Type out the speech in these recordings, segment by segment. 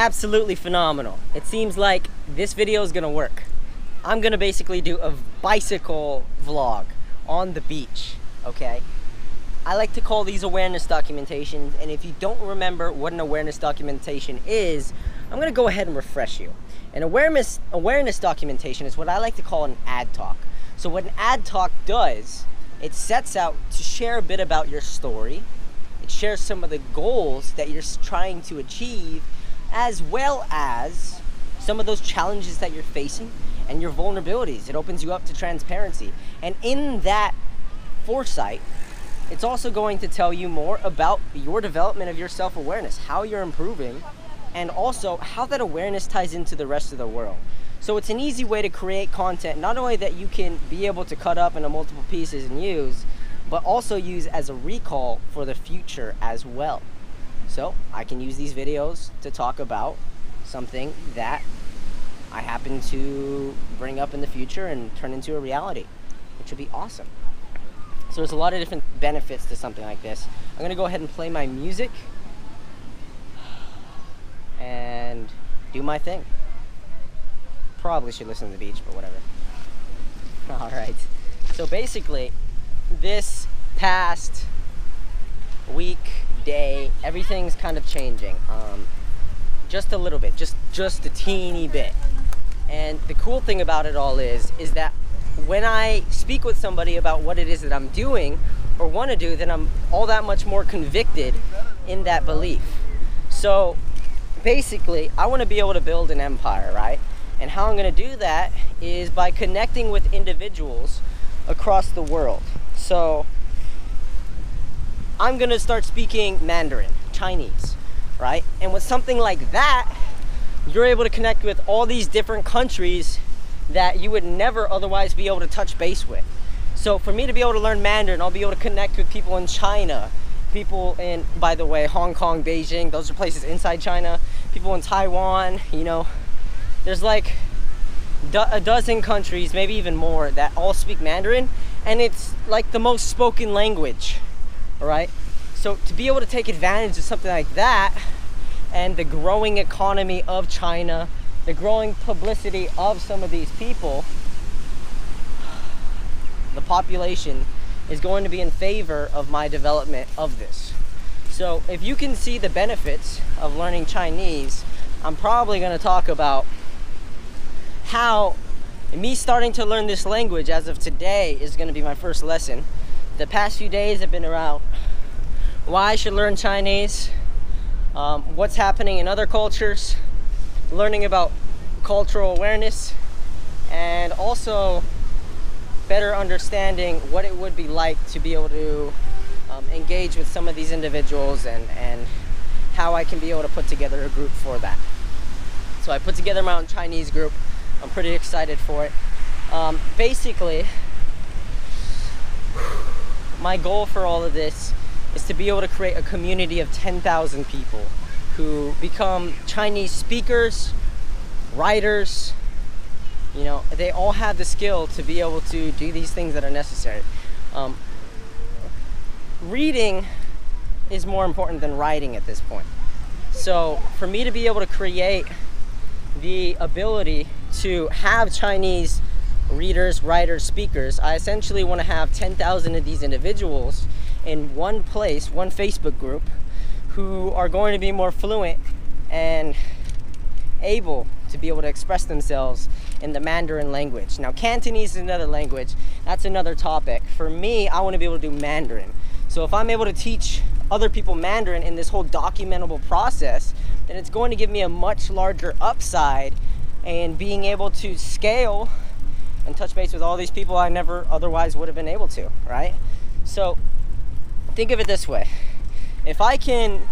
absolutely phenomenal. It seems like this video is gonna work. I'm gonna basically do a bicycle vlog on the beach, okay? I like to call these awareness documentations, and if you don't remember what an awareness documentation is, I'm gonna go ahead and refresh you. An awareness documentation is what I like to call an Adtalk. So what an Adtalk does, it sets out to share a bit about your story. It shares some of the goals that you're trying to achieve, as well as some of those challenges that you're facing and your vulnerabilities. It opens you up to transparency. And in that foresight, it's also going to tell you more about your development of your self-awareness, how you're improving, and also how that awareness ties into the rest of the world. So it's an easy way to create content, not only that you can be able to cut up into multiple pieces and use, but also use as a recall for the future as well. So I can use these videos to talk about something that I happen to bring up in the future and turn into a reality, which would be awesome. So there's a lot of different benefits to something like this. I'm gonna go ahead and play my music and do my thing. Probably should listen to the beach, but whatever. All right, so basically this past week, day, everything's kind of changing. Just a little bit, just a teeny bit. And the cool thing about it all is that when I speak with somebody about what it is that I'm doing or want to do, then I'm all that much more convicted in that belief. So basically, I want to be able to build an empire, right? And how I'm going to do that is by connecting with individuals across the world. So I'm going to start speaking Mandarin, Chinese, right? And with something like that, you're able to connect with all these different countries that you would never otherwise be able to touch base with. So for me to be able to learn Mandarin, I'll be able to connect with people in China, people in, by the way, Hong Kong, Beijing, those are places inside China, people in Taiwan, you know, there's like a dozen countries, maybe even more, that all speak Mandarin, and it's like the most spoken language, all right? So to be able to take advantage of something like that, and the growing economy of China, the growing publicity of some of these people, the population is going to be in favor of my development of this. So if you can see the benefits of learning Chinese, I'm probably going to talk about how me starting to learn this language as of today is going to be my first lesson. The past few days have been around why I should learn Chinese, what's happening in other cultures, learning about cultural awareness, and also better understanding what it would be like to be able to engage with some of these individuals, and how I can be able to put together a group for that. So I put together my own Chinese group. I'm pretty excited for it. Basically, my goal for all of this is to be able to create a community of 10,000 people who become Chinese speakers, writers. You know, they all have the skill to be able to do these things that are necessary. Reading is more important than writing at this point. So for me to be able to create the ability to have Chinese readers, writers, speakers, I essentially want to have 10,000 of these individuals in one place, one Facebook group, who are going to be more fluent and able to be able to express themselves in the Mandarin language. Now, Cantonese is another language. That's another topic. For me, I want to be able to do Mandarin. So if I'm able to teach other people Mandarin in this whole documentable process, then it's going to give me a much larger upside in being able to scale and touch base with all these people I never otherwise would have been able to, right? So think of it this way. If I can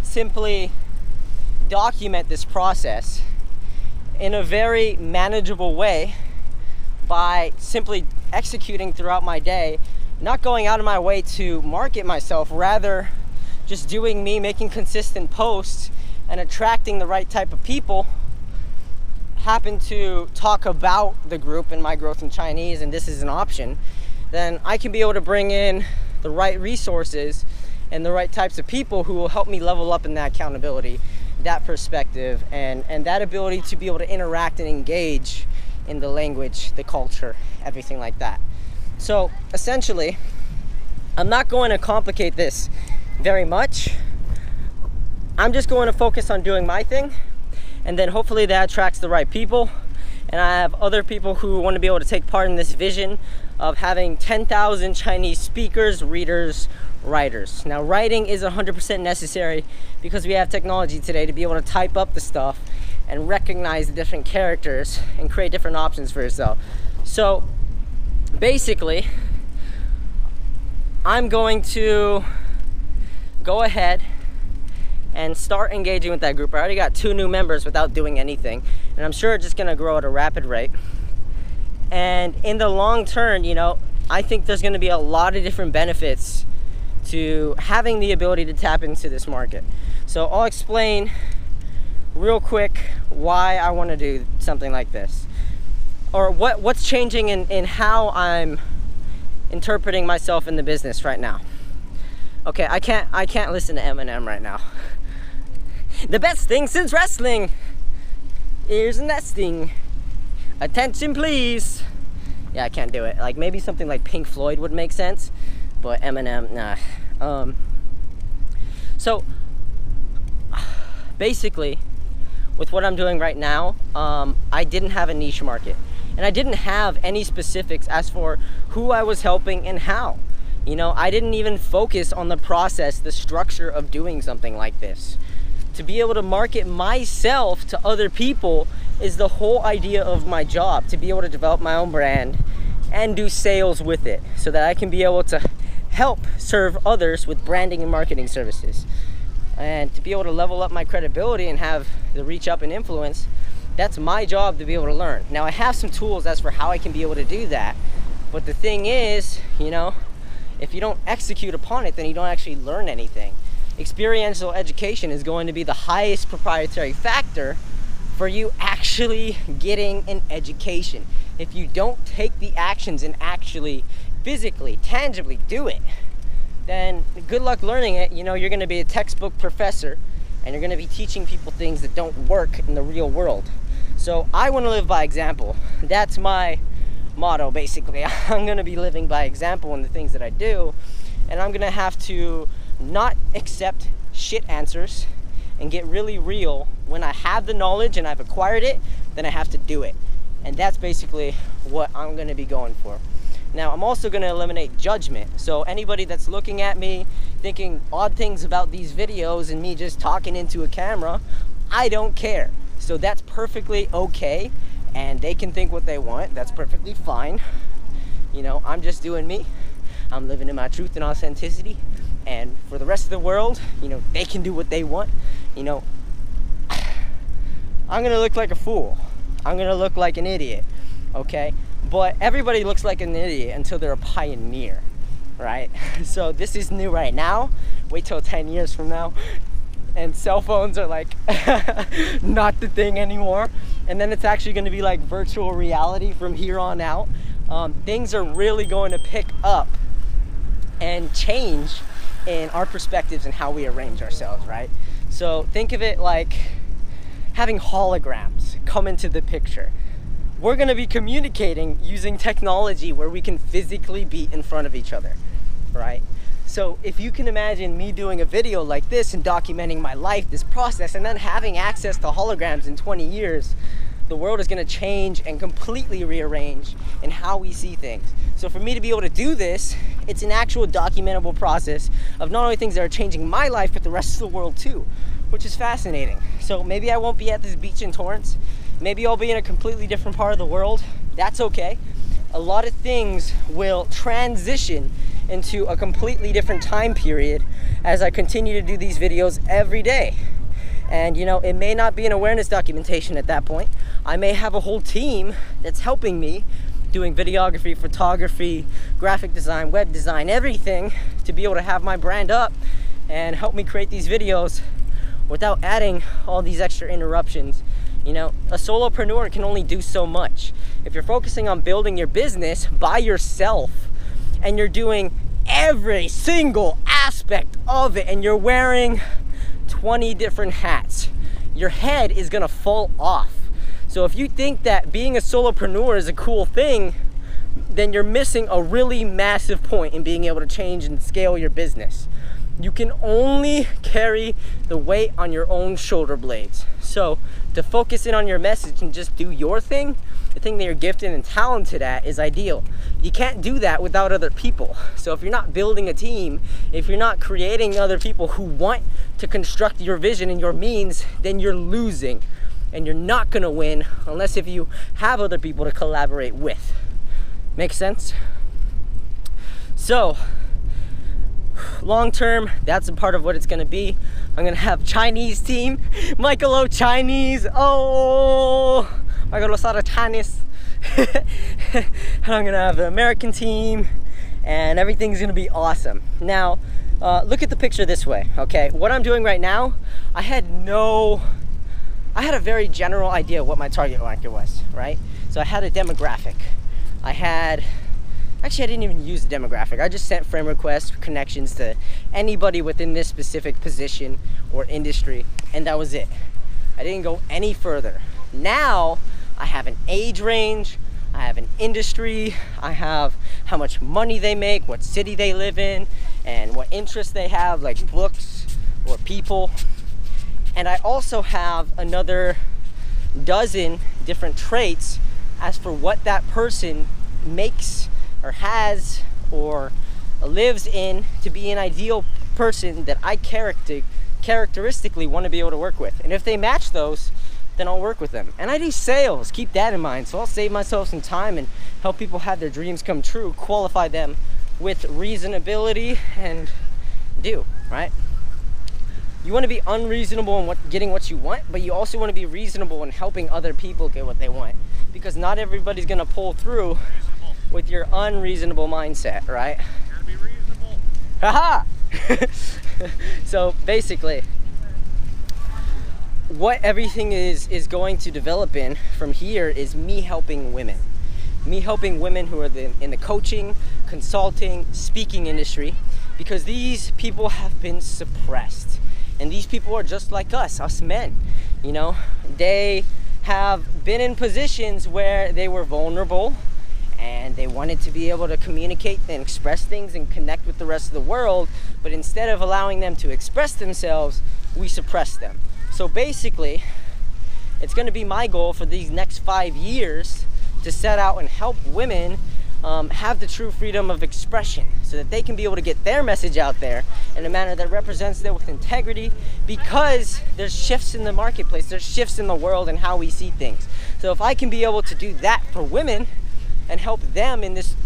simply document this process in a very manageable way by simply executing throughout my day, not going out of my way to market myself, rather just doing me, making consistent posts and attracting the right type of people, happen to talk about the group and my growth in Chinese, and this is an option, then I can be able to bring in the right resources and the right types of people who will help me level up in that accountability that perspective and that ability to be able to interact and engage in the language, the culture, everything like that. So essentially, I'm not going to complicate this very much. I'm just going to focus on doing my thing, and then hopefully that attracts the right people. And I have other people who want to be able to take part in this vision of having 10,000 Chinese speakers, readers, writers. Now, writing is 100% necessary because we have technology today to be able to type up the stuff and recognize the different characters and create different options for yourself. So basically, I'm going to go ahead and start engaging with that group. I already got 2 new members without doing anything, and I'm sure it's just gonna grow at a rapid rate. And in the long term, you know, I think there's gonna be a lot of different benefits to having the ability to tap into this market. So I'll explain real quick why I wanna do something like this, or what's changing in how I'm interpreting myself in the business right now. Okay, I can't listen to Eminem right now. The best thing since wrestling. Ears nesting. Attention, please. Yeah, I can't do it. Like maybe something like Pink Floyd would make sense, but Eminem, nah. So basically, with what I'm doing right now, I didn't have a niche market, and I didn't have any specifics as for who I was helping and how. You know, I didn't even focus on the process, the structure of doing something like this. To be able to market myself to other people is the whole idea of my job, to be able to develop my own brand and do sales with it so that I can be able to help serve others with branding and marketing services. And to be able to level up my credibility and have the reach up and influence, that's my job to be able to learn. Now, I have some tools as for how I can be able to do that, but the thing is, you know, if you don't execute upon it, then you don't actually learn anything. Experiential education is going to be the highest proprietary factor for you actually getting an education. If you don't take the actions and actually physically, tangibly do it, then good luck learning it. You know, you're going to be a textbook professor and you're going to be teaching people things that don't work in the real world. So I want to live by example. That's my motto, basically. I'm going to be living by example in the things that I do, and I'm going to have to not accept shit answers and get really real. When I have the knowledge and I've acquired it, then I have to do it. And that's basically what I'm going to be going for. Now, I'm also going to eliminate judgment. So anybody that's looking at me thinking odd things about these videos and me just talking into a camera, I don't care. So that's perfectly okay, and they can think what they want. That's perfectly fine. You know, I'm just doing me. I'm living in my truth and authenticity. And for the rest of the world, you know, they can do what they want. You know, I'm gonna look like a fool. I'm gonna look like an idiot, okay? But everybody looks like an idiot until they're a pioneer, right? So this is new right now. Wait till 10 years from now, and cell phones are like not the thing anymore. And then it's actually gonna be like virtual reality from here on out. Things are really going to pick up and change in our perspectives and how we arrange ourselves, right? So think of it like having holograms come into the picture. We're gonna be communicating using technology where we can physically be in front of each other, right? So if you can imagine me doing a video like this and documenting my life, this process, and then having access to holograms in 20 years, the world is gonna change and completely rearrange in how we see things. So for me to be able to do this, it's an actual documentable process of not only things that are changing my life, but the rest of the world too, which is fascinating. So maybe I won't be at this beach in Torrance. Maybe I'll be in a completely different part of the world. That's okay. A lot of things will transition into a completely different time period as I continue to do these videos every day. And you know, it may not be an awareness documentation at that point. I may have a whole team that's helping me doing videography, photography, graphic design, web design, everything to be able to have my brand up and help me create these videos without adding all these extra interruptions. You know, a solopreneur can only do so much. If you're focusing on building your business by yourself and you're doing every single aspect of it and you're wearing 20 different hats, your head is gonna fall off. So if you think that being a solopreneur is a cool thing, then you're missing a really massive point in being able to change and scale your business. You can only carry the weight on your own shoulder blades. So to focus in on your message and just do your thing, the thing that you're gifted and talented at, is ideal. You can't do that without other people. So if you're not building a team, if you're not creating other people who want to construct your vision and your means, then you're losing. And you're not gonna win unless if you have other people to collaborate with. Make sense? So, long term, that's a part of what it's gonna be. I'm gonna have Chinese team. Michael O Chinese. Oh, Michael Osada Chinese. And I'm gonna have the American team, and everything's gonna be awesome. Now, look at the picture this way, okay? What I'm doing right now, I had a very general idea what my target market was, right? So I had a demographic. Actually, I didn't even use the demographic. I just sent friend requests, connections to anybody within this specific position or industry, and that was it. I didn't go any further. Now, I have an age range, I have an industry, I have how much money they make, what city they live in, and what interests they have, like books or people. And I also have another dozen different traits as for what that person makes or has or lives in to be an ideal person that I characteristically want to be able to work with. And if they match those, then I'll work with them. And I do sales, keep that in mind. So I'll save myself some time and help people have their dreams come true, qualify them with reasonability, and do, right? You want to be unreasonable in getting what you want, but you also want to be reasonable in helping other people get what they want, because not everybody's going to pull through with your unreasonable mindset, right? Gotta be reasonable. Haha! So basically, what everything is going to develop in from here is me helping women. Me helping women who are in the coaching, consulting, speaking industry, because these people have been suppressed. And these people are just like us men, you know? They have been in positions where they were vulnerable and they wanted to be able to communicate and express things and connect with the rest of the world, but instead of allowing them to express themselves, we suppress them. So basically, it's gonna be my goal for these next 5 years to set out and help women have the true freedom of expression so that they can be able to get their message out there in a manner that represents them with integrity, because there's shifts in the marketplace, there's shifts in the world and how we see things. So if I can be able to do that for women and help them in this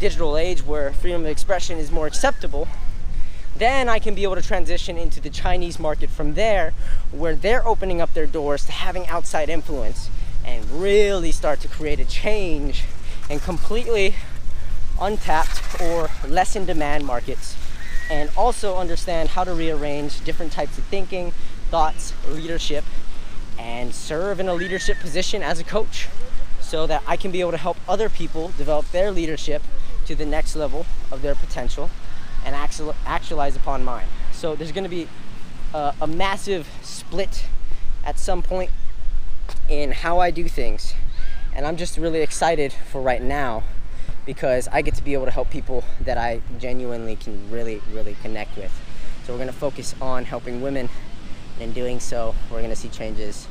digital age where freedom of expression is more acceptable, then I can be able to transition into the Chinese market from there, where they're opening up their doors to having outside influence and really start to create a change in completely untapped or less in demand markets, and also understand how to rearrange different types of thinking, thoughts, leadership, and serve in a leadership position as a coach so that I can be able to help other people develop their leadership to the next level of their potential and actualize upon mine. So there's going to be a massive split at some point in how I do things. And I'm just really excited for right now because I get to be able to help people that I genuinely can really connect with. So we're going to focus on helping women, and in doing so, we're going to see changes.